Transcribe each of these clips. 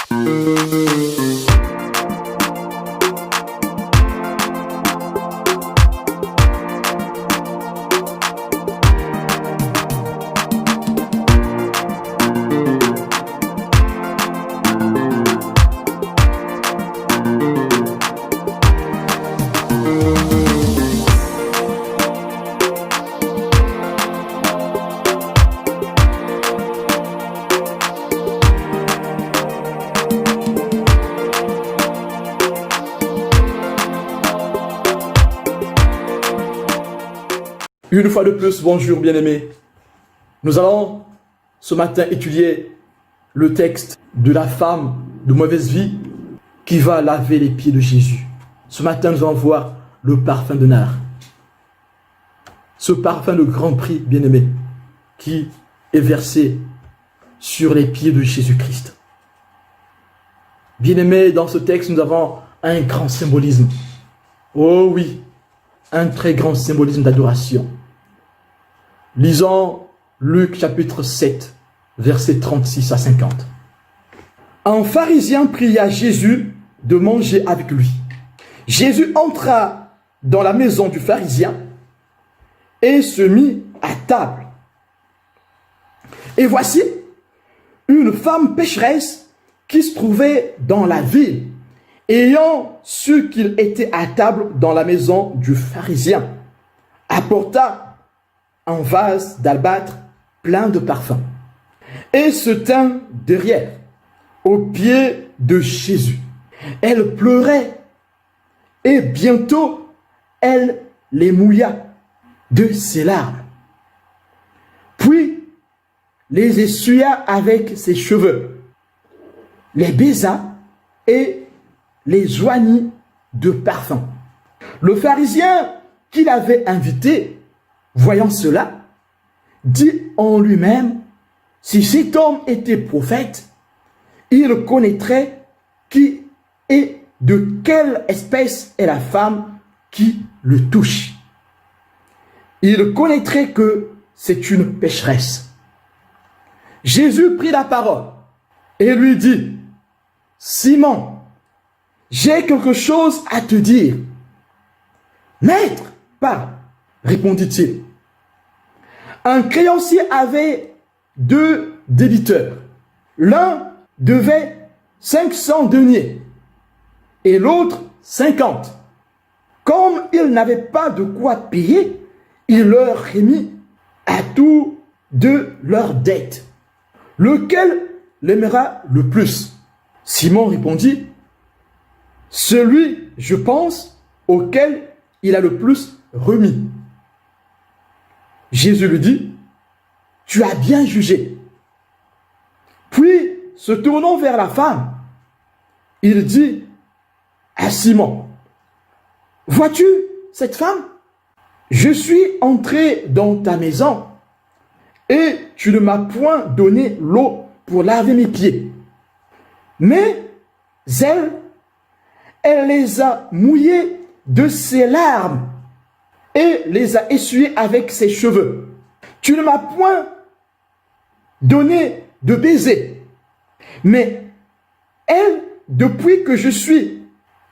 Une fois de plus, bonjour bien-aimés. Nous allons ce matin étudier le texte de la femme de mauvaise vie qui va laver les pieds de Jésus. Ce matin, nous allons voir le parfum de nard. Ce parfum de grand prix, bien-aimé, qui est versé sur les pieds de Jésus-Christ. Bien-aimés, dans ce texte, nous avons un grand symbolisme. Oh oui, un très grand symbolisme d'adoration. Lisons Luc chapitre 7, versets 36 à 50. Un pharisien pria Jésus de manger avec lui. Jésus entra dans la maison du pharisien et se mit à table. Et voici une femme pécheresse qui se trouvait dans la ville, ayant su qu'il était à table dans la maison du pharisien, apporta un vase d'albâtre plein de parfums et se tint derrière, aux pieds de Jésus. Elle pleurait et bientôt elle les mouilla de ses larmes. Puis les essuya avec ses cheveux, les baisa et les joignit de parfum. Le pharisien qui l'avait invité, voyant cela, dit en lui-même, si cet homme était prophète, il connaîtrait qui et de quelle espèce est la femme qui le touche. Il connaîtrait que c'est une pécheresse. Jésus prit la parole et lui dit, Simon, j'ai quelque chose à te dire. Maître, parle, répondit-il. Un créancier avait 2 débiteurs. L'un devait 500 deniers et l'autre 50. Comme il n'avait pas de quoi payer, il leur remit à tous 2 leurs dettes. Lequel l'aimera le plus? Simon répondit, celui, je pense, auquel il a le plus remis. Jésus lui dit, tu as bien jugé. Puis, se tournant vers la femme, il dit à Simon, vois-tu cette femme? Je suis entré dans ta maison et tu ne m'as point donné l'eau pour laver mes pieds. Mais elle les a mouillés de ses larmes et les a essuyés avec ses cheveux. Tu ne m'as point donné de baiser. Mais elle, depuis que je suis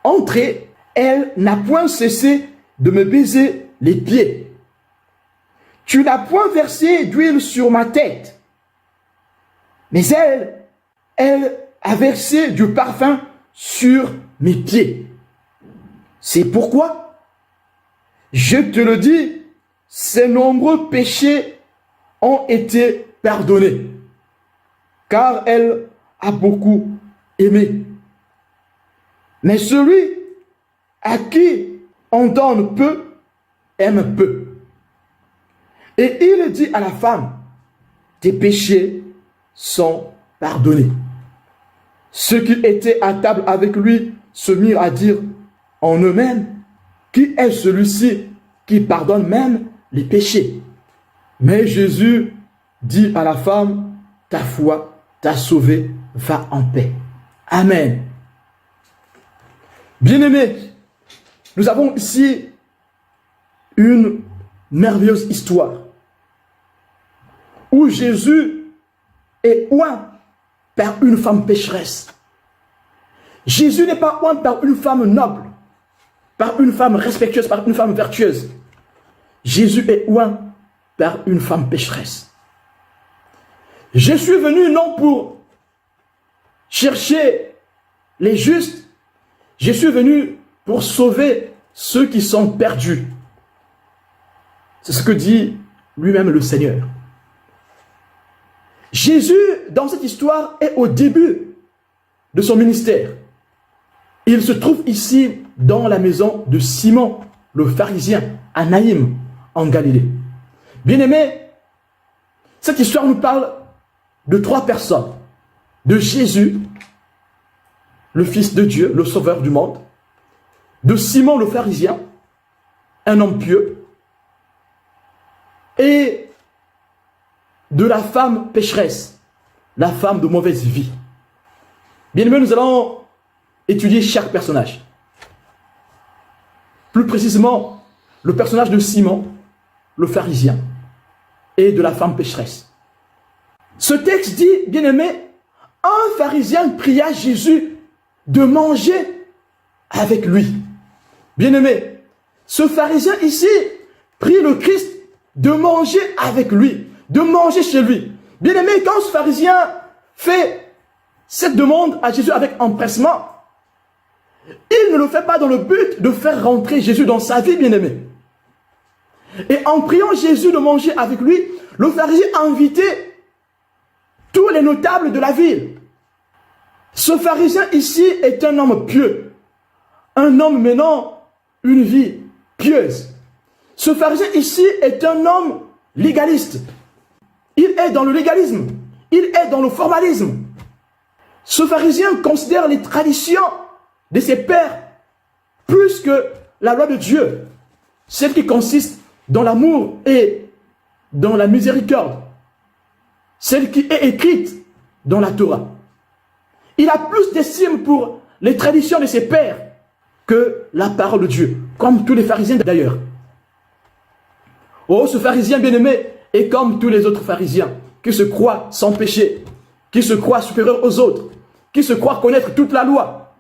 entré, elle n'a point cessé de me baiser les pieds. Tu n'as point versé d'huile sur ma tête. Mais elle a versé du parfum sur mes pieds. C'est pourquoi, je te le dis, ses nombreux péchés ont été pardonnés, car elle a beaucoup aimé. Mais celui à qui on donne peu, aime peu. Et il dit à la femme, tes péchés sont pardonnés. Ceux qui étaient à table avec lui se mirent à dire en eux-mêmes, qui est celui-ci qui pardonne même les péchés? Mais Jésus dit à la femme, ta foi t'a sauvée, va en paix. Amen. Bien-aimés, nous avons ici une merveilleuse histoire où Jésus est oint par une femme pécheresse. Jésus n'est pas oint par une femme noble, par une femme respectueuse, par une femme vertueuse. Jésus est oint par une femme pécheresse. Je suis venu non pour chercher les justes, je suis venu pour sauver ceux qui sont perdus. C'est ce que dit lui-même le Seigneur. Jésus, dans cette histoire, est au début de son ministère. Il se trouve ici dans la maison de Simon, le pharisien, à Naïm, en Galilée. Bien-aimés, cette histoire nous parle de 3 personnes. De Jésus, le Fils de Dieu, le Sauveur du monde. De Simon le pharisien, un homme pieux. Et de la femme pécheresse, la femme de mauvaise vie. Bien-aimés, nous allons étudier chaque personnage. Plus précisément, le personnage de Simon, le pharisien, et de la femme pécheresse. Ce texte dit, bien-aimé, un pharisien pria Jésus de manger avec lui. Bien-aimé, ce pharisien ici prie le Christ de manger avec lui, de manger chez lui. Bien-aimé, quand ce pharisien fait cette demande à Jésus avec empressement, il ne le fait pas dans le but de faire rentrer Jésus dans sa vie, bien-aimé. Et en priant Jésus de manger avec lui, le pharisien a invité tous les notables de la ville. Ce pharisien ici est un homme pieux, un homme menant une vie pieuse. Ce pharisien ici est un homme légaliste. Il est dans le légalisme, il est dans le formalisme. Ce pharisien considère les traditions de ses pères plus que la loi de Dieu, celle qui consiste dans l'amour et dans la miséricorde, celle qui est écrite dans la Torah. Il a plus d'estime pour les traditions de ses pères que la parole de Dieu, comme tous les pharisiens d'ailleurs. Oh, ce pharisien bien-aimé est comme tous les autres pharisiens qui se croient sans péché, qui se croient supérieurs aux autres, qui se croient connaître toute la loi.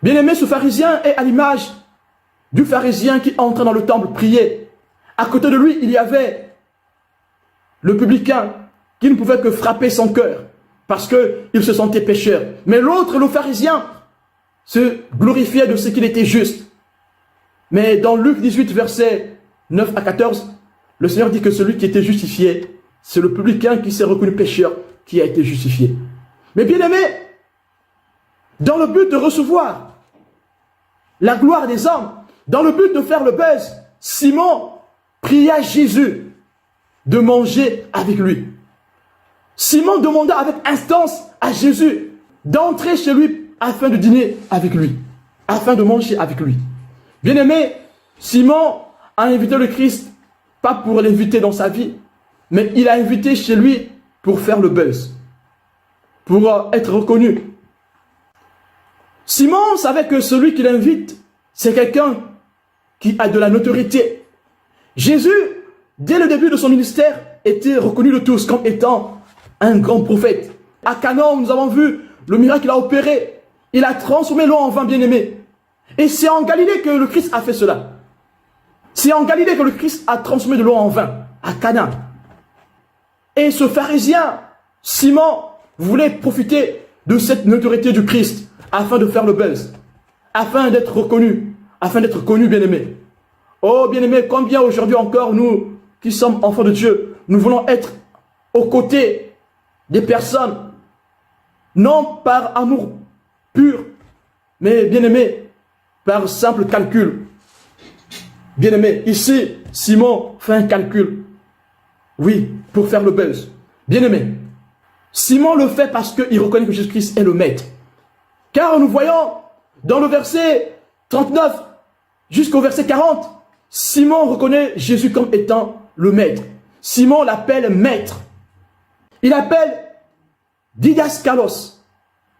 Bien-aimé, ce pharisien est à l'image du pharisien qui entrait dans le temple prier. À côté de lui, il y avait le publicain qui ne pouvait que frapper son cœur parce qu'il se sentait pécheur. Mais l'autre, le pharisien, se glorifiait de ce qu'il était juste. Mais dans Luc 18, versets 9 à 14, le Seigneur dit que celui qui était justifié, c'est le publicain qui s'est reconnu pécheur qui a été justifié. Mais bien aimé, dans le but de recevoir la gloire des hommes, dans le but de faire le buzz, Simon pria Jésus de manger avec lui. Simon demanda avec instance à Jésus d'entrer chez lui afin de dîner avec lui, afin de manger avec lui. Bien aimé, Simon a invité le Christ, pas pour l'inviter dans sa vie, mais il a invité chez lui pour faire le buzz, pour être reconnu. Simon savait que celui qu'il invite, c'est quelqu'un qui a de la notoriété. Jésus, dès le début de son ministère, était reconnu de tous comme étant un grand prophète. À Cana, nous avons vu le miracle qu'il a opéré. Il a transformé l'eau en vin, bien-aimé. Et c'est en Galilée que le Christ a fait cela. C'est en Galilée que le Christ a transformé de l'eau en vin, à Cana. Et ce pharisien, Simon, voulait profiter de cette notoriété du Christ afin de faire le buzz, afin d'être reconnu, afin d'être connu, bien-aimé. Oh, bien-aimé, combien aujourd'hui encore, nous qui sommes enfants de Dieu, nous voulons être aux côtés des personnes, non par amour pur, mais bien-aimé, par simple calcul. Bien-aimé, ici, Simon fait un calcul. Oui, pour faire le buzz. Bien-aimé, Simon le fait parce qu'il reconnaît que Jésus-Christ est le maître. Car nous voyons dans le verset 39 jusqu'au verset 40, Simon reconnaît Jésus comme étant le maître. Simon l'appelle maître. Il appelle didaskalos,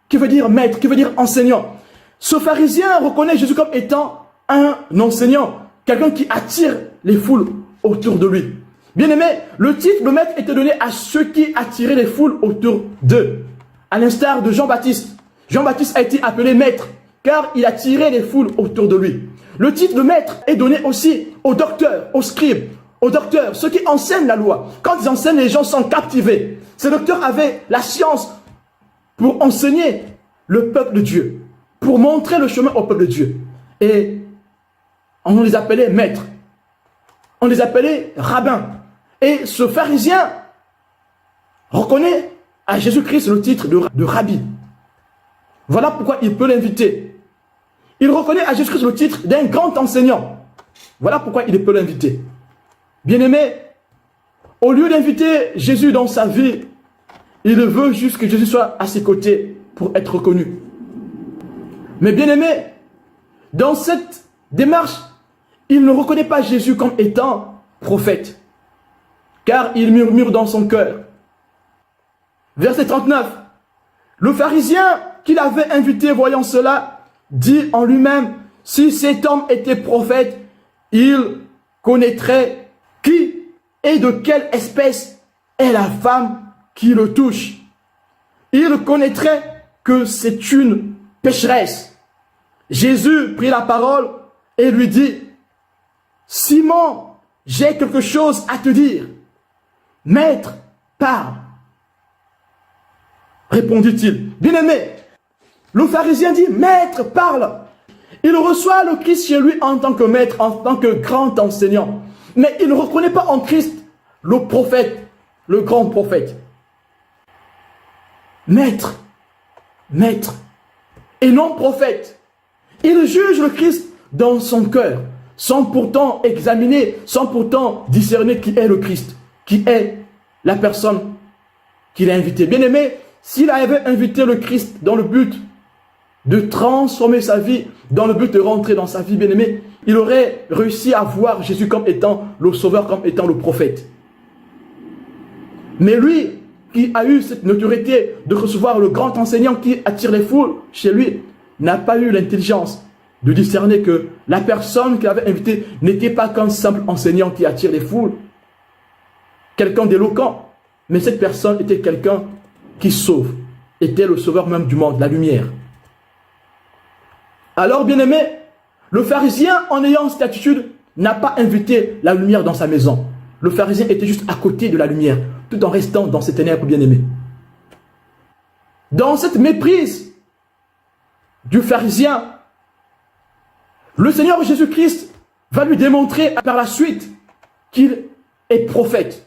qui veut dire maître, qui veut dire enseignant. Ce pharisien reconnaît Jésus comme étant un enseignant, quelqu'un qui attire les foules autour de lui. Bien aimé, le titre de maître était donné à ceux qui attiraient les foules autour d'eux. À l'instar de Jean-Baptiste. Jean-Baptiste a été appelé maître, car il a tiré les foules autour de lui. Le titre de maître est donné aussi aux docteurs, aux scribes, aux docteurs, ceux qui enseignent la loi. Quand ils enseignent, les gens sont captivés. Ces docteurs avaient la science pour enseigner le peuple de Dieu, pour montrer le chemin au peuple de Dieu. Et on les appelait maîtres, on les appelait rabbins. Et ce pharisien reconnaît à Jésus-Christ le titre de rabbi. Voilà pourquoi il peut l'inviter. Il reconnaît à Jésus-Christ le titre d'un grand enseignant. Voilà pourquoi il peut l'inviter. Bien-aimé, au lieu d'inviter Jésus dans sa vie, il veut juste que Jésus soit à ses côtés pour être reconnu. Mais bien-aimé, dans cette démarche, il ne reconnaît pas Jésus comme étant prophète, car il murmure dans son cœur. Verset 39, le pharisien qu'il avait invité, voyant cela, dit en lui-même, si cet homme était prophète, il connaîtrait qui et de quelle espèce est la femme qui le touche. Il connaîtrait que c'est une pécheresse. Jésus prit la parole et lui dit, Simon, j'ai quelque chose à te dire. Maître, parle. Répondit-il. Bien-aimé, le pharisien dit, Maître, parle. Il reçoit le Christ chez lui en tant que maître, en tant que grand enseignant. Mais il ne reconnaît pas en Christ le prophète, le grand prophète. Maître, maître, et non prophète. Il juge le Christ dans son cœur, sans pourtant examiner, sans pourtant discerner qui est le Christ, qui est la personne qu'il a invitée. Bien-aimé, s'il avait invité le Christ dans le but de transformer sa vie, dans le but de rentrer dans sa vie, bien-aimé, il aurait réussi à voir Jésus comme étant le sauveur, comme étant le prophète. Mais lui, qui a eu cette notoriété de recevoir le grand enseignant qui attire les foules chez lui, n'a pas eu l'intelligence de discerner que la personne qu'il avait invitée n'était pas qu'un simple enseignant qui attire les foules, quelqu'un d'éloquent, mais cette personne était quelqu'un qui sauve, était le sauveur même du monde, la lumière. Alors, bien-aimé, le pharisien, en ayant cette attitude, n'a pas invité la lumière dans sa maison. Le pharisien était juste à côté de la lumière, tout en restant dans ses ténèbres, bien-aimé. Dans cette méprise du pharisien, le Seigneur Jésus-Christ va lui démontrer par la suite qu'il est prophète.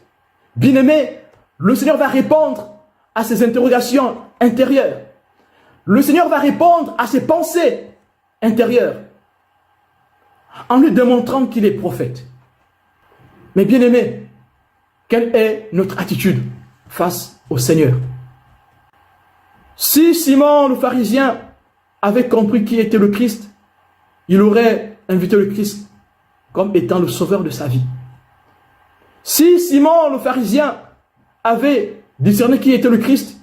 Bien-aimé, le Seigneur va répondre à ses interrogations intérieures. Le Seigneur va répondre à ses pensées intérieures en lui démontrant qu'il est prophète. Mais bien-aimé, quelle est notre attitude face au Seigneur? Si Simon le pharisien avait compris qui était le Christ, il aurait invité le Christ comme étant le sauveur de sa vie. Si Simon le pharisien avait discerné qui était le Christ,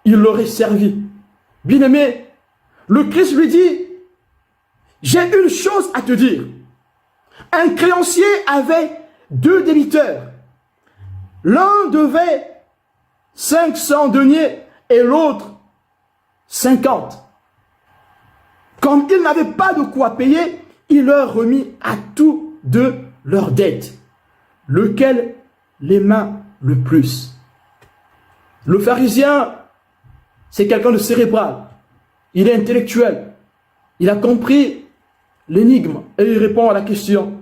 il l'aurait servi. Bien-aimé, le Christ lui dit, j'ai une chose à te dire. Un créancier avait 2 débiteurs. L'un devait 500 deniers et l'autre 50. Comme ils n'avaient pas de quoi payer, il leur remit à tous 2 leurs dettes. Lequel l'aima le plus? Le pharisien, c'est quelqu'un de cérébral. Il est intellectuel. Il a compris l'énigme et il répond à la question.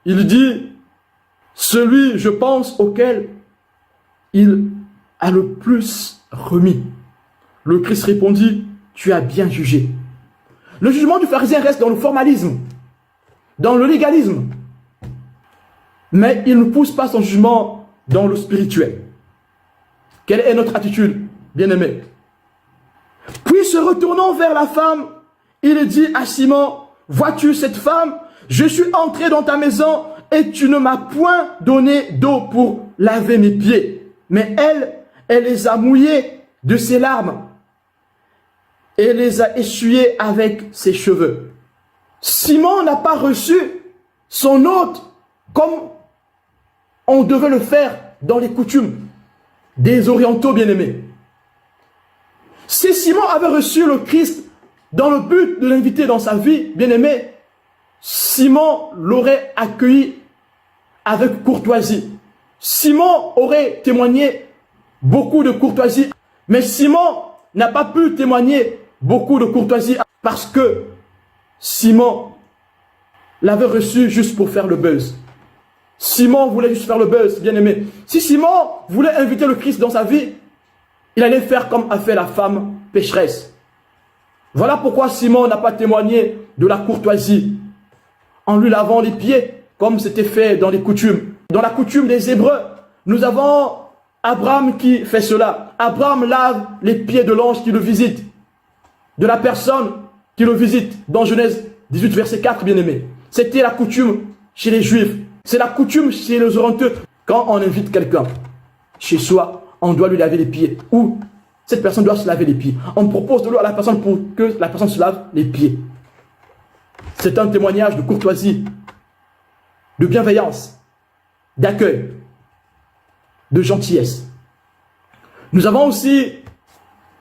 Il dit, celui, je pense, auquel il a le plus remis. Le Christ répondit, tu as bien jugé. Le jugement du pharisien reste dans le formalisme, dans le légalisme. Mais il ne pousse pas son jugement dans le spirituel. Quelle est notre attitude, bien-aimé? Puis se retournant vers la femme, il dit à Simon, vois-tu cette femme? Je suis entré dans ta maison et tu ne m'as point donné d'eau pour laver mes pieds. Mais elle les a mouillés de ses larmes et les a essuyés avec ses cheveux. Simon n'a pas reçu son hôte comme on devait le faire dans les coutumes des orientaux bien-aimés. Si Simon avait reçu le Christ dans le but de l'inviter dans sa vie, bien-aimé, Simon l'aurait accueilli avec courtoisie. Simon aurait témoigné beaucoup de courtoisie, mais Simon n'a pas pu témoigner beaucoup de courtoisie parce que Simon l'avait reçu juste pour faire le buzz. Simon voulait juste faire le buzz, bien-aimé. Si Simon voulait inviter le Christ dans sa vie, il allait faire comme a fait la femme pécheresse. Voilà pourquoi Simon n'a pas témoigné de la courtoisie en lui lavant les pieds, comme c'était fait dans les coutumes. Dans la coutume des Hébreux, nous avons Abraham qui fait cela. Abraham lave les pieds de l'ange qui le visite, de la personne qui le visite, dans Genèse 18, verset 4, bien-aimé. C'était la coutume chez les Juifs. C'est la coutume chez les Orientaux. Quand on invite quelqu'un chez soi, on doit lui laver les pieds. Ou cette personne doit se laver les pieds. On propose de l'eau à la personne pour que la personne se lave les pieds. C'est un témoignage de courtoisie, de bienveillance, d'accueil, de gentillesse. Nous avons aussi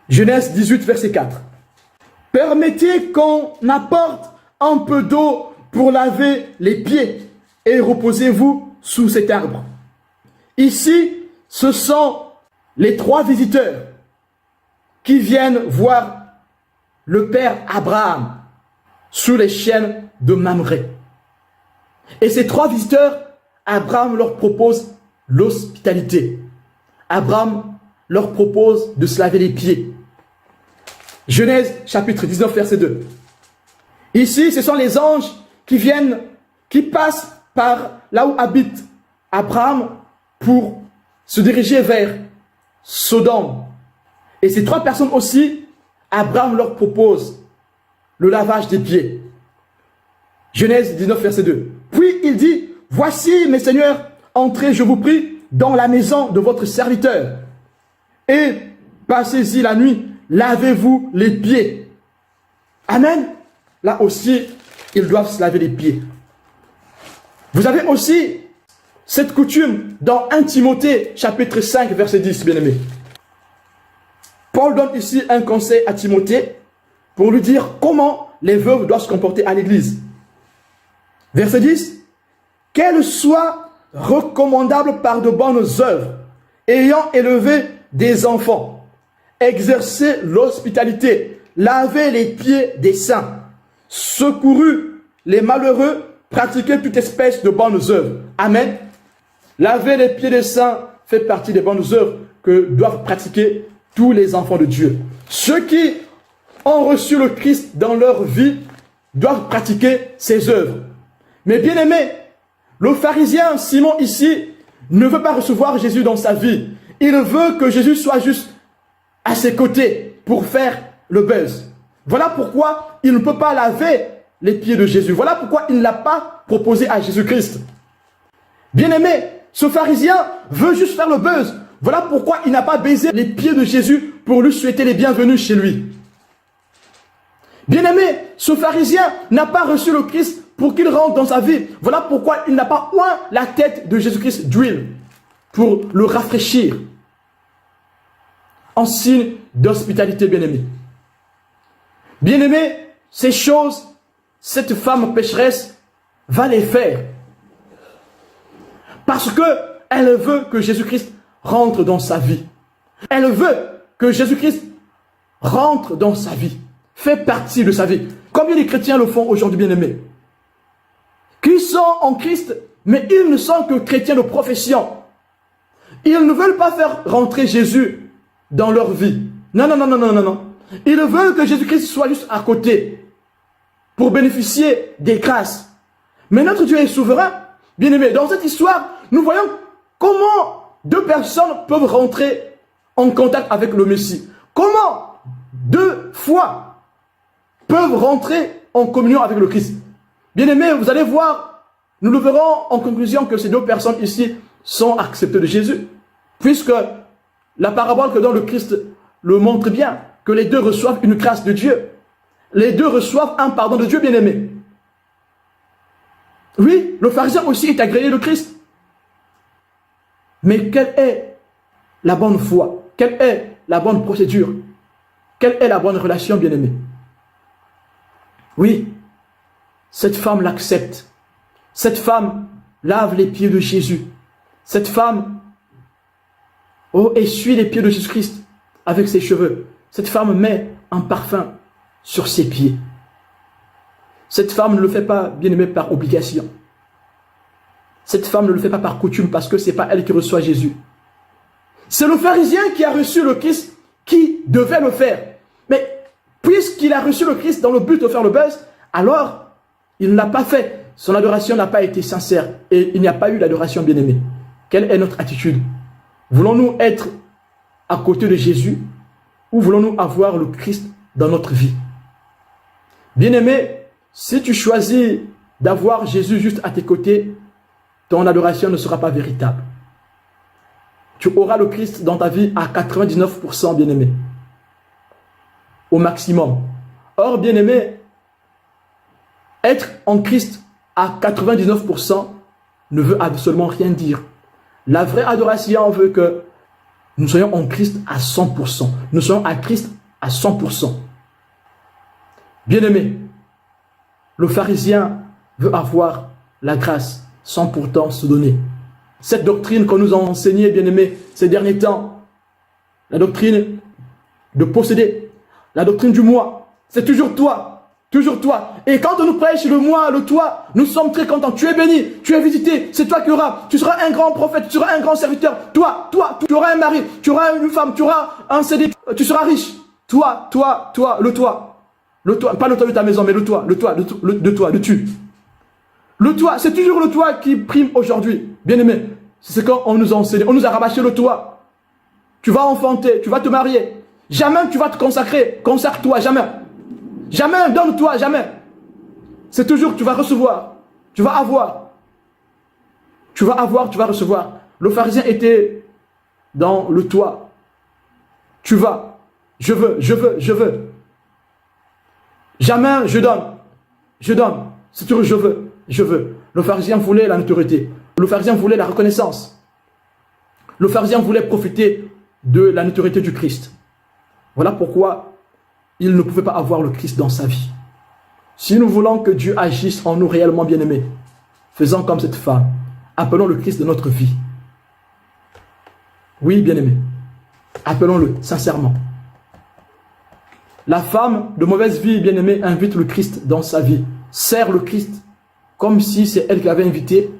Genèse 18, verset 4. Permettez qu'on apporte un peu d'eau pour laver les pieds et reposez-vous sous cet arbre. Ici, ce sont les 3 visiteurs qui viennent voir le père Abraham sous les chênes de Mamré. Et ces 3 visiteurs, Abraham leur propose l'hospitalité. Abraham leur propose de se laver les pieds. Genèse chapitre 19, verset 2. Ici, ce sont les anges qui viennent, qui passent par là où habite Abraham pour se diriger vers Sodome. Et ces 3 personnes aussi, Abraham leur propose le lavage des pieds. Genèse 19, verset 2. Puis il dit, voici mes seigneurs, entrez, je vous prie, dans la maison de votre serviteur. Et passez-y la nuit, lavez-vous les pieds. Amen. Là aussi, ils doivent se laver les pieds. Vous avez aussi cette coutume dans 1 Timothée, chapitre 5, verset 10, bien-aimé. Paul donne ici un conseil à Timothée pour lui dire comment les veuves doivent se comporter à l'église. Verset 10. Qu'elles soient recommandables par de bonnes œuvres, ayant élevé des enfants, exercer l'hospitalité, laver les pieds des saints, secouru les malheureux, pratiquer toute espèce de bonnes œuvres. Amen. Laver les pieds des saints fait partie des bonnes œuvres que doivent pratiquer tous les enfants de Dieu. Ceux qui ont reçu le Christ dans leur vie doivent pratiquer ces œuvres. Mais bien aimé, le pharisien Simon ici ne veut pas recevoir Jésus dans sa vie. Il veut que Jésus soit juste à ses côtés pour faire le buzz. Voilà pourquoi il ne peut pas laver les pieds de Jésus. Voilà pourquoi il ne l'a pas proposé à Jésus-Christ. Bien-aimé, ce pharisien veut juste faire le buzz. Voilà pourquoi il n'a pas baisé les pieds de Jésus pour lui souhaiter les bienvenus chez lui. Bien-aimé, ce pharisien n'a pas reçu le Christ pour qu'il rentre dans sa vie. Voilà pourquoi il n'a pas oint la tête de Jésus-Christ d'huile pour le rafraîchir. En signe d'hospitalité, bien-aimé. Bien-aimé, ces choses, cette femme pécheresse va les faire. Parce qu'elle veut que Jésus-Christ rentre dans sa vie. Elle veut que Jésus-Christ rentre dans sa vie. Fait partie de sa vie. Combien les chrétiens le font aujourd'hui, bien-aimés? Qui sont en Christ, mais ils ne sont que chrétiens de profession. Ils ne veulent pas faire rentrer Jésus dans leur vie. Non, non, non, non, non, non, non. Ils veulent que Jésus-Christ soit juste à côté pour bénéficier des grâces. Mais notre Dieu est souverain. Bien-aimé, dans cette histoire, nous voyons comment 2 personnes peuvent rentrer en contact avec le Messie. Comment 2 fois peuvent rentrer en communion avec le Christ. Bien-aimé, vous allez voir, nous le verrons en conclusion que ces 2 personnes ici sont acceptées de Jésus. Puisque la parabole que donne le Christ le montre bien, que les 2 reçoivent une grâce de Dieu. Les 2 reçoivent un pardon de Dieu, bien-aimé. Oui, le pharisien aussi est agréé de Christ. Mais quelle est la bonne foi? Quelle est la bonne procédure? Quelle est la bonne relation, bien-aimé? Oui, cette femme l'accepte. Cette femme lave les pieds de Jésus. Cette femme essuie les pieds de Jésus-Christ avec ses cheveux. Cette femme met un parfum sur ses pieds. Cette femme ne le fait pas, bien-aimé, par obligation. Cette femme ne le fait pas par coutume parce que ce n'est pas elle qui reçoit Jésus. C'est le pharisien qui a reçu le Christ qui devait le faire. Mais puisqu'il a reçu le Christ dans le but de faire le buzz, alors il ne l'a pas fait. Son adoration n'a pas été sincère et il n'y a pas eu d'adoration bien-aimée. Quelle est notre attitude? Voulons-nous être à côté de Jésus ou voulons-nous avoir le Christ dans notre vie? Bien-aimé, si tu choisis d'avoir Jésus juste à tes côtés, ton adoration ne sera pas véritable. Tu auras le Christ dans ta vie à 99%, bien-aimé. Au maximum. Or, bien-aimé, être en Christ à 99% ne veut absolument rien dire. La vraie adoration veut que nous soyons en Christ à 100%. Nous soyons à Christ à 100%. Bien-aimé, le pharisien veut avoir la grâce sans pourtant se donner. Cette doctrine qu'on nous a enseignée, bien-aimé, ces derniers temps, la doctrine de posséder, la doctrine du moi, c'est toujours toi, toujours toi. Et quand on nous prêche le moi, le toi, nous sommes très contents. Tu es béni, tu es visité, c'est toi qui auras. Tu seras un grand prophète, tu seras un grand serviteur. Toi, tu auras un mari, tu auras une femme, tu auras un CD, tu seras riche. Toi, le toi. Le toi, pas le toi de ta maison, mais le toi, de tu. Le toi, c'est toujours le toi qui prime aujourd'hui. Bien-aimé, c'est ce qu'on nous a enseigné. On nous a rabâché le toi. Tu vas enfanter, tu vas te marier. Jamais tu vas te consacrer. Consacre-toi, jamais. Jamais, donne-toi, jamais. C'est toujours, tu vas recevoir. Tu vas avoir. Tu vas avoir, tu vas recevoir. Le pharisien était dans le toi. Tu vas. Je veux, je veux, je veux. Jamais je donne. Je donne. C'est toujours je veux. Je veux. Le pharisien voulait la notoriété. Le pharisien voulait la reconnaissance. Le pharisien voulait profiter de la notoriété du Christ. Voilà pourquoi il ne pouvait pas avoir le Christ dans sa vie. Si nous voulons que Dieu agisse en nous réellement bien-aimés, faisons comme cette femme. Appelons le Christ de notre vie. Oui, bien-aimés. Appelons-le sincèrement. La femme de mauvaise vie, bien-aimée, invite le Christ dans sa vie. Sert le Christ comme si c'est elle qui l'avait invité,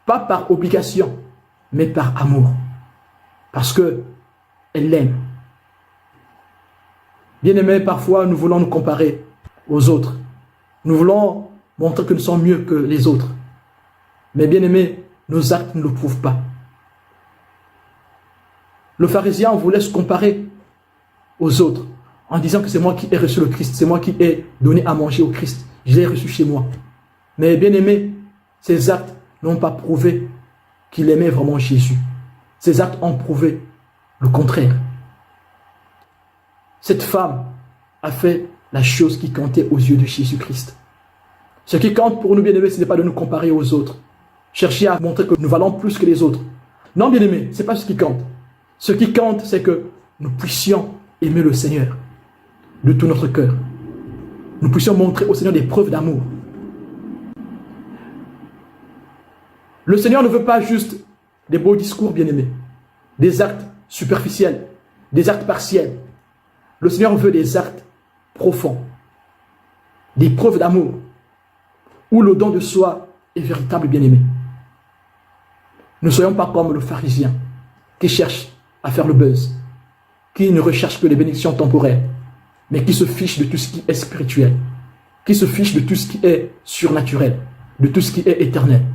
pas par obligation, mais par amour. Parce que elle l'aime. Bien-aimés, parfois nous voulons nous comparer aux autres. Nous voulons montrer que nous sommes mieux que les autres. Mais bien-aimés, nos actes ne le prouvent pas. Le pharisien voulait se comparer aux autres en disant que c'est moi qui ai reçu le Christ, c'est moi qui ai donné à manger au Christ, je l'ai reçu chez moi. Mais bien aimé, ces actes n'ont pas prouvé qu'il aimait vraiment Jésus. Ces actes ont prouvé le contraire. Cette femme a fait la chose qui comptait aux yeux de Jésus-Christ. Ce qui compte pour nous, bien-aimés, ce n'est pas de nous comparer aux autres. Chercher à montrer que nous valons plus que les autres. Non, bien-aimés, ce n'est pas ce qui compte. Ce qui compte, c'est que nous puissions aimer le Seigneur de tout notre cœur. Nous puissions montrer au Seigneur des preuves d'amour. Le Seigneur ne veut pas juste des beaux discours, bien-aimés, des actes superficiels, des actes partiels. Le Seigneur veut des actes profonds, des preuves d'amour, où le don de soi est véritable, bien-aimé. Ne soyons pas comme le pharisien qui cherche à faire le buzz, qui ne recherche que les bénédictions temporaires, mais qui se fiche de tout ce qui est spirituel, qui se fiche de tout ce qui est surnaturel, de tout ce qui est éternel.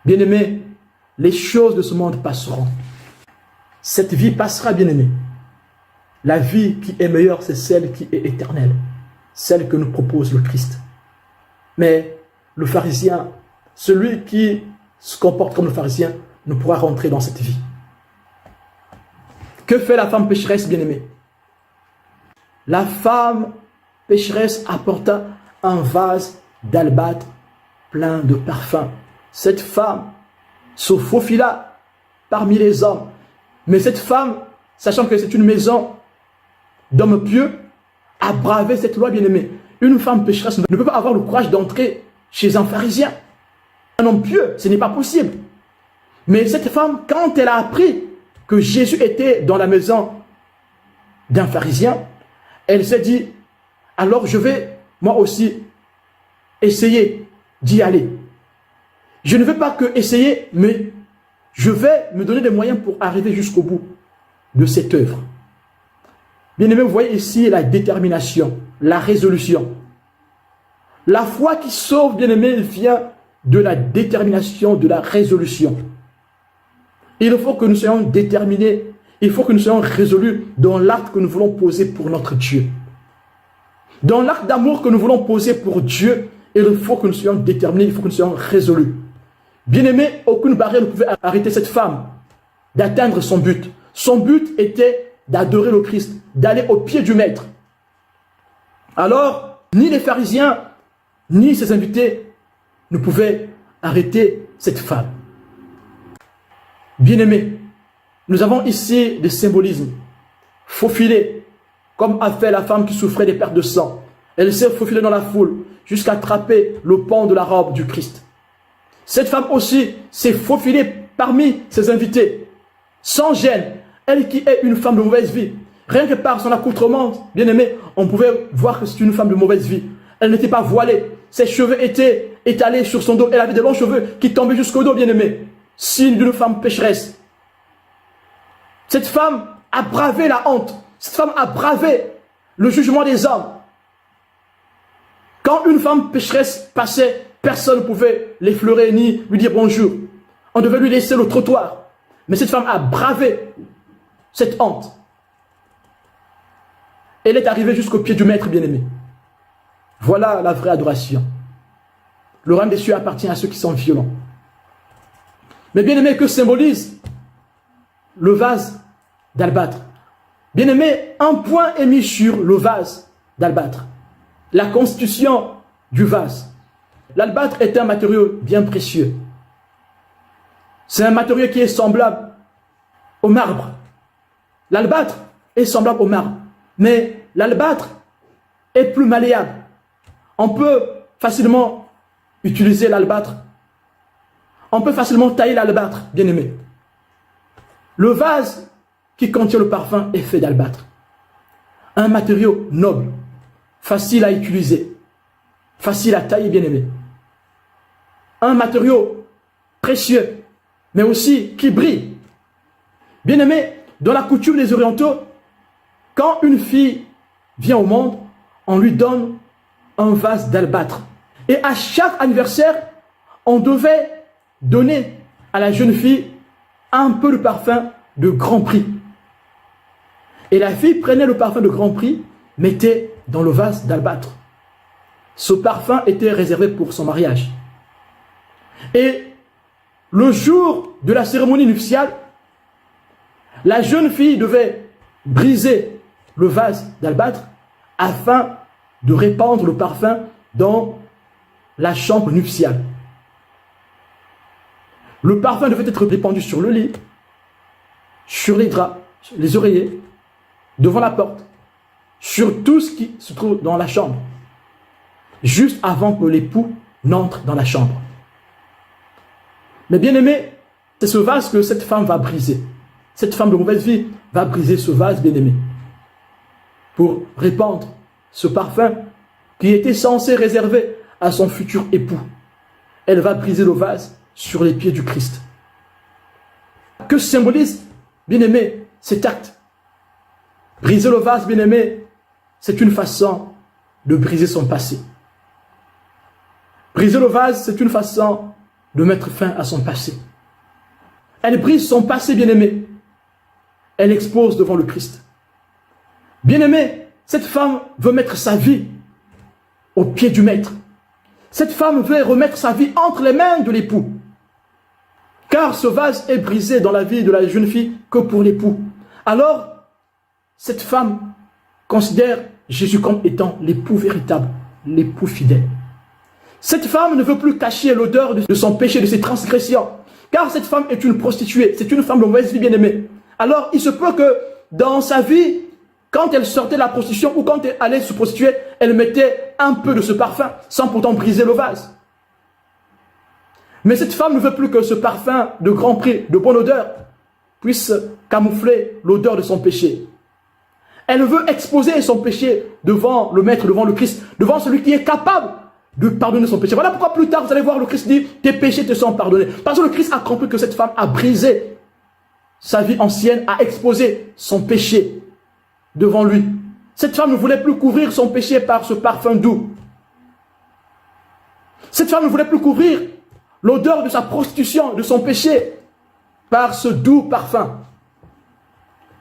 Bien-aimés, les choses de ce monde passeront. Cette vie passera, bien-aimés. La vie qui est meilleure, c'est celle qui est éternelle, celle que nous propose le Christ. Mais le pharisien, celui qui se comporte comme le pharisien, ne pourra rentrer dans cette vie. Que fait la femme pécheresse, bien-aimée? La femme pécheresse apporta un vase d'albâtre plein de parfums. Cette femme se faufila parmi les hommes. Mais cette femme, sachant que c'est une maison d'homme pieux a bravé cette loi, bien-aimé. Une femme pécheresse ne peut pas avoir le courage d'entrer chez un pharisien. Un homme pieux, ce n'est pas possible. Mais cette femme, quand elle a appris que Jésus était dans la maison d'un pharisien, elle s'est dit, alors je vais moi aussi essayer d'y aller. Je ne veux pas que essayer, mais je vais me donner des moyens pour arriver jusqu'au bout de cette œuvre. Bien-aimé, vous voyez ici la détermination, la résolution. La foi qui sauve, bien-aimé, vient de la détermination, de la résolution. Il faut que nous soyons déterminés, il faut que nous soyons résolus dans l'acte que nous voulons poser pour notre Dieu. Dans l'acte d'amour que nous voulons poser pour Dieu, il faut que nous soyons déterminés, il faut que nous soyons résolus. Bien-aimé, aucune barrière ne pouvait arrêter cette femme d'atteindre son but. Son but était d'adorer le Christ, d'aller au pied du Maître. Alors, ni les pharisiens, ni ses invités ne pouvaient arrêter cette femme. Bien-aimés, nous avons ici des symbolismes faufilés, comme a fait la femme qui souffrait des pertes de sang. Elle s'est faufilée dans la foule jusqu'à attraper le pan de la robe du Christ. Cette femme aussi s'est faufilée parmi ses invités, sans gêne. Elle qui est une femme de mauvaise vie, rien que par son accoutrement, bien-aimé, on pouvait voir que c'est une femme de mauvaise vie. Elle n'était pas voilée, ses cheveux étaient étalés sur son dos, elle avait de longs cheveux qui tombaient jusqu'au dos, bien-aimé. Signe d'une femme pécheresse. Cette femme a bravé la honte. Cette femme a bravé le jugement des hommes. Quand une femme pécheresse passait, personne ne pouvait l'effleurer ni lui dire bonjour. On devait lui laisser le trottoir. Mais cette femme a bravé cette honte. Elle est arrivée jusqu'au pied du Maître, bien-aimé. Voilà la vraie adoration. Le royaume des cieux appartient à ceux qui sont violents. Mais bien-aimé, que symbolise le vase d'albâtre? Bien-aimé, un point est mis sur le vase d'albâtre. La constitution du vase. L'albâtre est un matériau bien précieux. C'est un matériau qui est semblable au marbre. L'albâtre est semblable au marbre. Mais l'albâtre est plus malléable. On peut facilement utiliser l'albâtre. On peut facilement tailler l'albâtre, bien-aimé. Le vase qui contient le parfum est fait d'albâtre. Un matériau noble, facile à utiliser, facile à tailler, bien-aimé. Un matériau précieux, mais aussi qui brille. Bien-aimé, dans la coutume des Orientaux, quand une fille vient au monde, on lui donne un vase d'albâtre. Et à chaque anniversaire, on devait donner à la jeune fille un peu de parfum de grand prix. Et la fille prenait le parfum de grand prix, mettait dans le vase d'albâtre. Ce parfum était réservé pour son mariage. Et le jour de la cérémonie nuptiale, la jeune fille devait briser le vase d'albâtre afin de répandre le parfum dans la chambre nuptiale. Le parfum devait être répandu sur le lit, sur les draps, sur les oreillers, devant la porte, sur tout ce qui se trouve dans la chambre, juste avant que l'époux n'entre dans la chambre. Mais bien aimé, c'est ce vase que cette femme va briser. Cette femme de mauvaise vie va briser ce vase, bien aimé, pour répandre ce parfum qui était censé réserver à son futur époux. Elle va briser le vase sur les pieds du Christ. Que symbolise, bien aimé, cet acte? Briser le vase, bien aimé, c'est une façon de briser son passé. Briser le vase, c'est une façon de mettre fin à son passé. Elle brise son passé, bien aimé. Elle expose devant le Christ. Bien aimé, cette femme veut mettre sa vie au pied du Maître. Cette femme veut remettre sa vie entre les mains de l'époux. Car ce vase est brisé dans la vie de la jeune fille que pour l'époux. Alors, cette femme considère Jésus comme étant l'époux véritable, l'époux fidèle. Cette femme ne veut plus cacher l'odeur de son péché, de ses transgressions. Car cette femme est une prostituée, c'est une femme de mauvaise vie, bien-aimée. Alors, il se peut que dans sa vie, Quand elle sortait de la prostitution ou quand elle allait se prostituer, elle mettait un peu de ce parfum sans pourtant briser le vase. Mais cette femme ne veut plus que ce parfum de grand prix, de bonne odeur, puisse camoufler l'odeur de son péché. Elle veut exposer son péché devant le Maître, devant le Christ, devant celui qui est capable de pardonner son péché. Voilà pourquoi plus tard, vous allez voir, le Christ dit, tes péchés te sont pardonnés. Parce que le Christ a compris que cette femme a brisé sa vie ancienne, a exposé son péché devant lui. Cette femme ne voulait plus couvrir son péché par ce parfum doux. Cette femme ne voulait plus couvrir l'odeur de sa prostitution, de son péché, par ce doux parfum.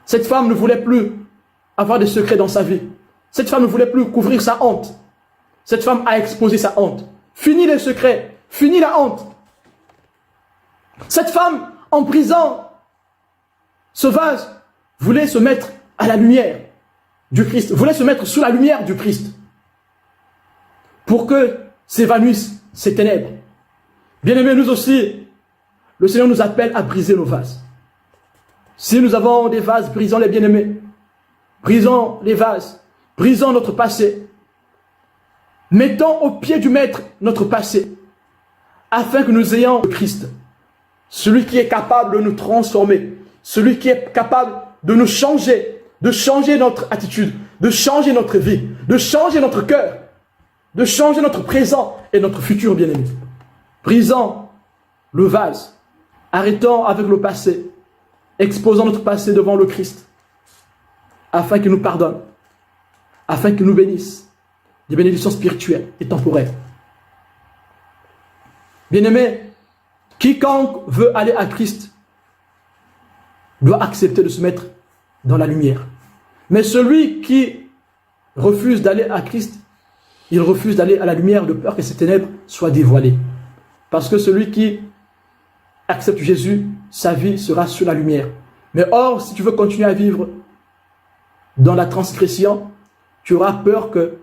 Cette femme ne voulait plus avoir des secrets dans sa vie. Cette femme ne voulait plus couvrir sa honte. Cette femme a exposé sa honte. Fini les secrets, fini la honte. Cette femme, en brisant ce vase, voulait se mettre à la lumière du Christ, voulait se mettre sous la lumière du Christ, pour que s'évanouissent ces ténèbres. Bien-aimés, nous aussi, le Seigneur nous appelle à briser nos vases. Si nous avons des vases, brisons les bien-aimés. Brisons les vases, brisons notre passé. Mettons au pied du Maître notre passé, afin que nous ayons le Christ, celui qui est capable de nous transformer, celui qui est capable de nous changer, de changer notre attitude, de changer notre vie, de changer notre cœur, de changer notre présent et notre futur, bien-aimé. Brisons le vase, arrêtons avec le passé, exposons notre passé devant le Christ, afin qu'il nous pardonne, afin qu'il nous bénisse, des bénédictions spirituelles et temporaires. Bien-aimé, quiconque veut aller à Christ doit accepter de se mettre dans la lumière. Mais celui qui refuse d'aller à Christ, il refuse d'aller à la lumière de peur que ces ténèbres soient dévoilées. Parce que celui qui accepte Jésus, sa vie sera sur la lumière. Mais or, si tu veux continuer à vivre dans la transgression, tu auras peur que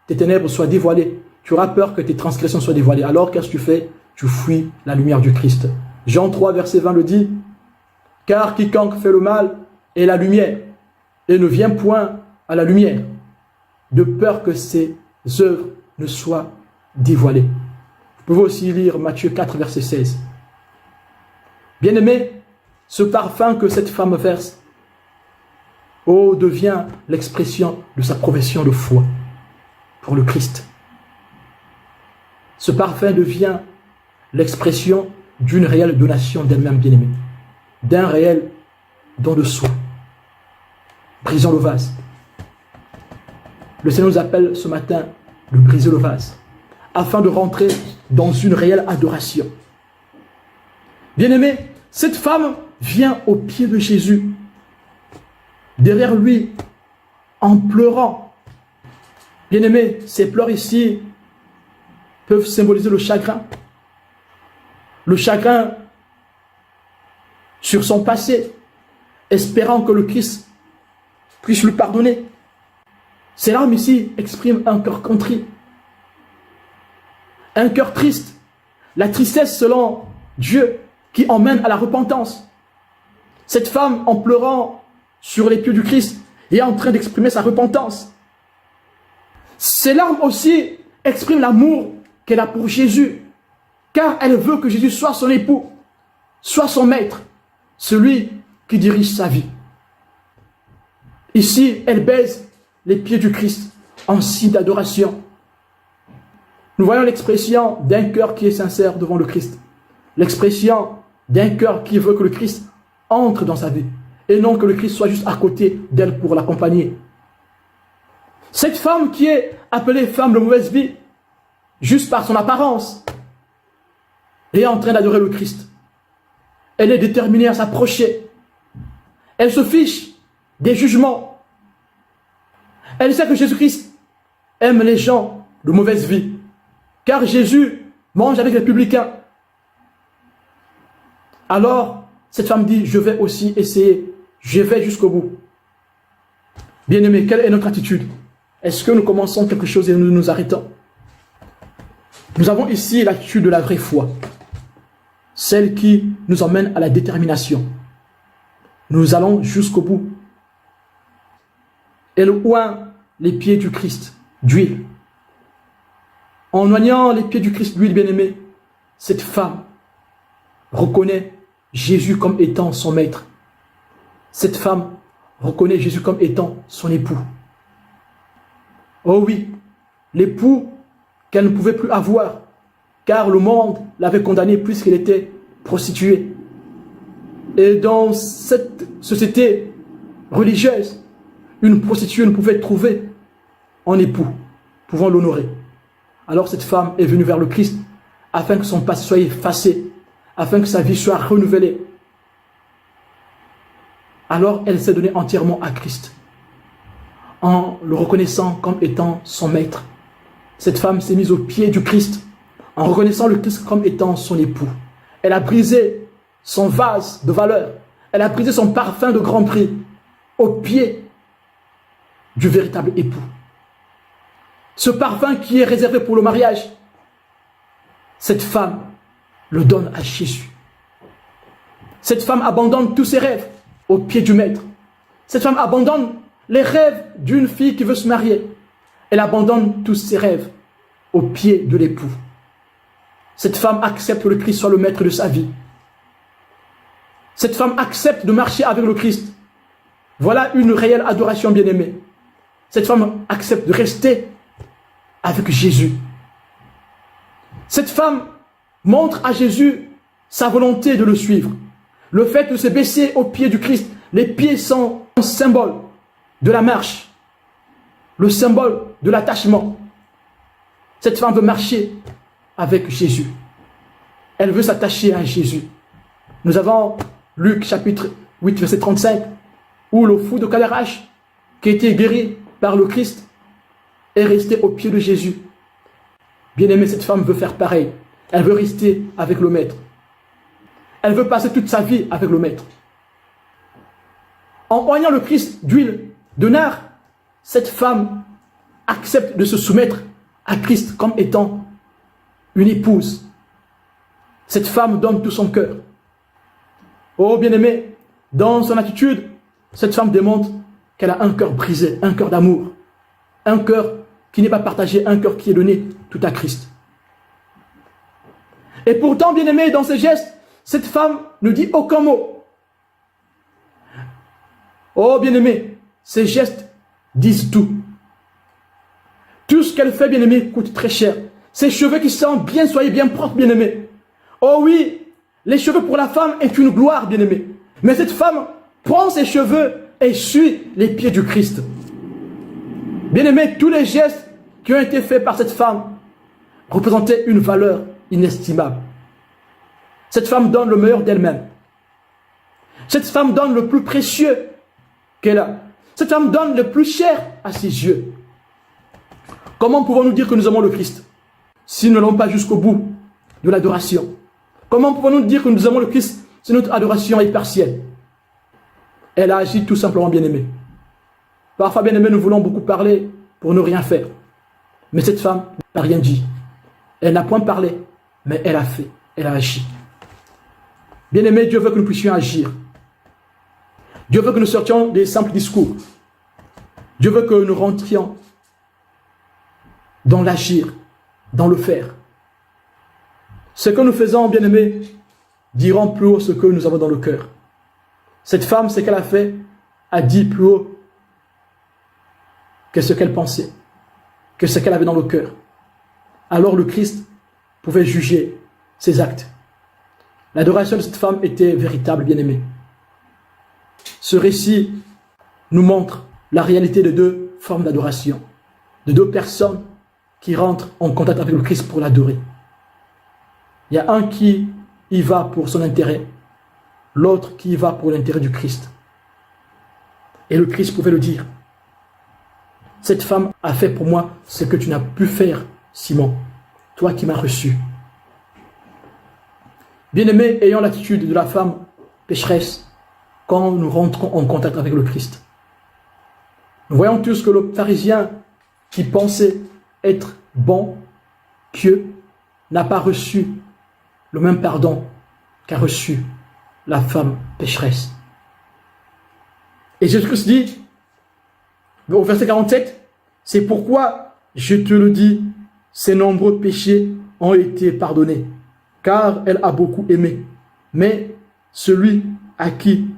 tes ténèbres soient dévoilées. Tu auras peur que tes transgressions soient dévoilées. Alors, qu'est-ce que tu fais? Tu fuis la lumière du Christ. Jean 3, verset 20 le dit. Car quiconque fait le mal est la lumière et ne vient point à la lumière, de peur que ses œuvres ne soient dévoilées. Vous pouvez aussi lire Matthieu 4, verset 16. Bien-aimé, ce parfum que cette femme verse, devient l'expression de sa profession de foi pour le Christ. Ce parfum devient l'expression d'une réelle donation d'elle-même, bien-aimée, d'un réel don de soi. Brisons le vase. Le Seigneur nous appelle ce matin de briser le vase, afin de rentrer dans une réelle adoration. Bien-aimé, cette femme vient au pied de Jésus, derrière lui, en pleurant. Bien-aimé, ces pleurs ici peuvent symboliser le chagrin. Le chagrin sur son passé, espérant que le Christ puisse lui pardonner. Ces larmes ici expriment un cœur contrit, un cœur triste, la tristesse selon Dieu qui emmène à la repentance. Cette femme, en pleurant sur les pieds du Christ, est en train d'exprimer sa repentance. Ces larmes aussi expriment l'amour qu'elle a pour Jésus, car elle veut que Jésus soit son époux, soit son maître, celui qui dirige sa vie. Ici, elle baise les pieds du Christ en signe d'adoration. Nous voyons l'expression d'un cœur qui est sincère devant le Christ. L'expression d'un cœur qui veut que le Christ entre dans sa vie et non que le Christ soit juste à côté d'elle pour l'accompagner. Cette femme qui est appelée femme de mauvaise vie, juste par son apparence, est en train d'adorer le Christ. Elle est déterminée à s'approcher. Elle se fiche des jugements. Elle sait que Jésus-Christ aime les gens de mauvaise vie, car Jésus mange avec les publicains. Alors, cette femme dit, je vais aussi essayer, je vais jusqu'au bout. Bien-aimés, quelle est notre attitude? Est-ce que nous commençons quelque chose et nous nous arrêtons? Nous avons ici l'attitude de la vraie foi, celle qui nous emmène à la détermination. Nous allons jusqu'au bout. Elle oint les pieds du Christ d'huile. En oignant les pieds du Christ d'huile, bien-aimé, cette femme reconnaît Jésus comme étant son maître. Cette femme reconnaît Jésus comme étant son époux. Oh oui, l'époux qu'elle ne pouvait plus avoir, car le monde l'avait condamnée puisqu'elle était prostituée. Et dans cette société religieuse, une prostituée ne pouvait trouver en époux, pouvant l'honorer. Alors cette femme est venue vers le Christ afin que son passé soit effacé, afin que sa vie soit renouvelée. Alors elle s'est donnée entièrement à Christ, en le reconnaissant comme étant son maître. Cette femme s'est mise au pied du Christ, en reconnaissant le Christ comme étant son époux. Elle a brisé son vase de valeur, elle a brisé son parfum de grand prix au pied du véritable époux. Ce parfum qui est réservé pour le mariage, cette femme le donne à Jésus. Cette femme abandonne tous ses rêves au pied du maître. Cette femme abandonne les rêves d'une fille qui veut se marier. Elle abandonne tous ses rêves au pied de l'époux. Cette femme accepte que le Christ soit le maître de sa vie. Cette femme accepte de marcher avec le Christ. Voilà une réelle adoration, bien-aimée. Cette femme accepte de rester avec Jésus. Cette femme montre à Jésus sa volonté de le suivre. Le fait de se baisser aux pieds du Christ, les pieds sont un symbole de la marche, le symbole de l'attachement. Cette femme veut marcher avec Jésus. Elle veut s'attacher à Jésus. Nous avons Luc chapitre 8, verset 35, où le fou de Calérach, qui a été guéri par le Christ, est resté au pied de Jésus. Bien-aimé, cette femme veut faire pareil. Elle veut rester avec le Maître. Elle veut passer toute sa vie avec le Maître. En oignant le Christ d'huile de nard, cette femme accepte de se soumettre à Christ comme étant une épouse. Cette femme donne tout son cœur. Oh bien-aimé, dans son attitude, cette femme démontre qu'elle a un cœur brisé, un cœur d'amour, un cœur qui n'est pas partagé, un cœur qui est donné tout à Christ. Et pourtant, bien-aimé, dans ses gestes, cette femme ne dit aucun mot. Oh bien-aimé, ses gestes disent tout. Tout ce qu'elle fait, bien-aimé, coûte très cher. Ses cheveux qui sont bien soyez bien propres, bien-aimé. Oh oui, les cheveux pour la femme est une gloire, bien-aimé. Mais cette femme prend ses cheveux et suit les pieds du Christ. Bien-aimé, tous les gestes qui ont été faits par cette femme représentaient une valeur inestimable. Cette femme donne le meilleur d'elle-même. Cette femme donne le plus précieux qu'elle a. Cette femme donne le plus cher à ses yeux. Comment pouvons-nous dire que nous aimons le Christ si nous n'allons pas jusqu'au bout de l'adoration? Comment pouvons-nous dire que nous aimons le Christ si notre adoration est partielle? Elle a agi tout simplement, bien-aimée. Parfois, bien-aimés, nous voulons beaucoup parler pour ne rien faire. Mais cette femme n'a rien dit. Elle n'a point parlé, mais elle a fait, elle a agi. Bien-aimés, Dieu veut que nous puissions agir. Dieu veut que nous sortions des simples discours. Dieu veut que nous rentrions dans l'agir, dans le faire. Ce que nous faisons, bien-aimés, diront plus haut ce que nous avons dans le cœur. Cette femme, ce qu'elle a fait, a dit plus haut que ce qu'elle pensait, que ce qu'elle avait dans le cœur. Alors le Christ pouvait juger ses actes. L'adoration de cette femme était véritable, bien-aimée. Ce récit nous montre la réalité de deux formes d'adoration, de deux personnes qui rentrent en contact avec le Christ pour l'adorer. Il y a un qui y va pour son intérêt, l'autre qui y va pour l'intérêt du Christ. Et le Christ pouvait le dire. Cette femme a fait pour moi ce que tu n'as pu faire, Simon, toi qui m'as reçu. Bien-aimés, ayons l'attitude de la femme pécheresse quand nous rentrons en contact avec le Christ. Nous voyons tous que le pharisien qui pensait être bon, pieux, n'a pas reçu le même pardon qu'a reçu la femme pécheresse. Et Jésus-Christ dit, Au verset 47, c'est pourquoi je te le dis, ses nombreux péchés ont été pardonnés, car elle a beaucoup aimé. Mais celui à qui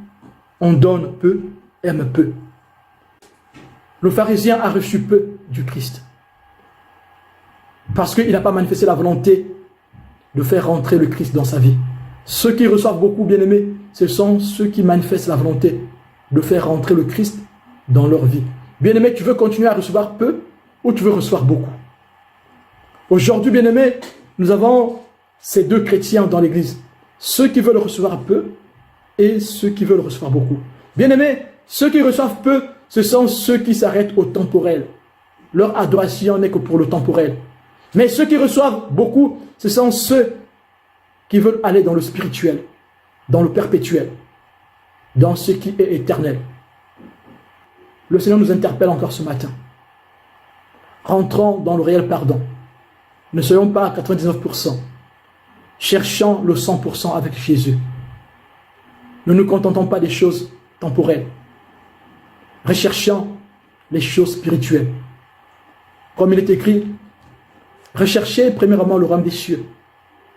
on donne peu, aime peu. Le pharisien a reçu peu du Christ, parce qu'il n'a pas manifesté la volonté de faire rentrer le Christ dans sa vie. Ceux qui reçoivent beaucoup, bien-aimés, ce sont ceux qui manifestent la volonté de faire rentrer le Christ dans leur vie. Bien-aimé, tu veux continuer à recevoir peu ou tu veux recevoir beaucoup? Aujourd'hui, bien-aimé, nous avons ces deux chrétiens dans l'église. Ceux qui veulent recevoir peu et ceux qui veulent recevoir beaucoup. Bien-aimé, ceux qui reçoivent peu, ce sont ceux qui s'arrêtent au temporel. Leur adoration n'est que pour le temporel. Mais ceux qui reçoivent beaucoup, ce sont ceux qui veulent aller dans le spirituel, dans le perpétuel, dans ce qui est éternel. Le Seigneur nous interpelle encore ce matin. Rentrons dans le réel pardon. Ne soyons pas à 99%. Cherchons le 100% avec Jésus. Ne nous contentons pas des choses temporelles. Recherchons les choses spirituelles. Comme il est écrit, recherchez premièrement le royaume des cieux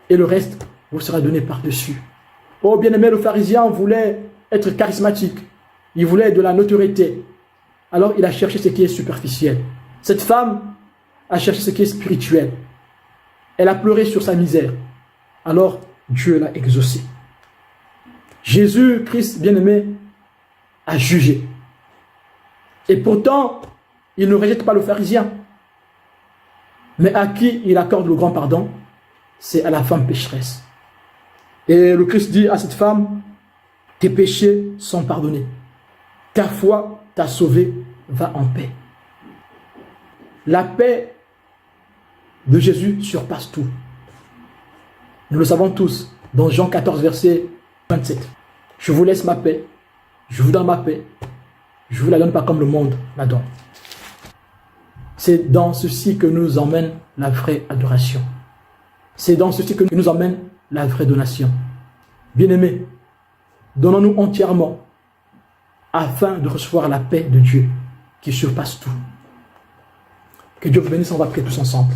et le reste vous sera donné par-dessus. Oh bien-aimé, le pharisien voulait être charismatique. Il voulait de la notoriété. Alors il a cherché ce qui est superficiel. Cette femme a cherché ce qui est spirituel. Elle a pleuré sur sa misère. Alors Dieu l'a exaucé. Jésus-Christ, bien-aimé, a jugé. Et pourtant, il ne rejette pas le pharisien. Mais à qui il accorde le grand pardon? C'est à la femme pécheresse. Et le Christ dit à cette femme, tes péchés sont pardonnés. Ta foi t'a sauvé, va en paix. La paix de Jésus surpasse tout. Nous le savons tous, dans Jean 14, verset 27. Je vous laisse ma paix, je vous donne ma paix, je ne vous la donne pas comme le monde la donne. C'est dans ceci que nous emmène la vraie adoration. C'est dans ceci que nous emmène la vraie donation. Bien-aimés, donnons-nous entièrement afin de recevoir la paix de Dieu qui surpasse tout. Que Dieu vous bénisse, on va prier tous ensemble.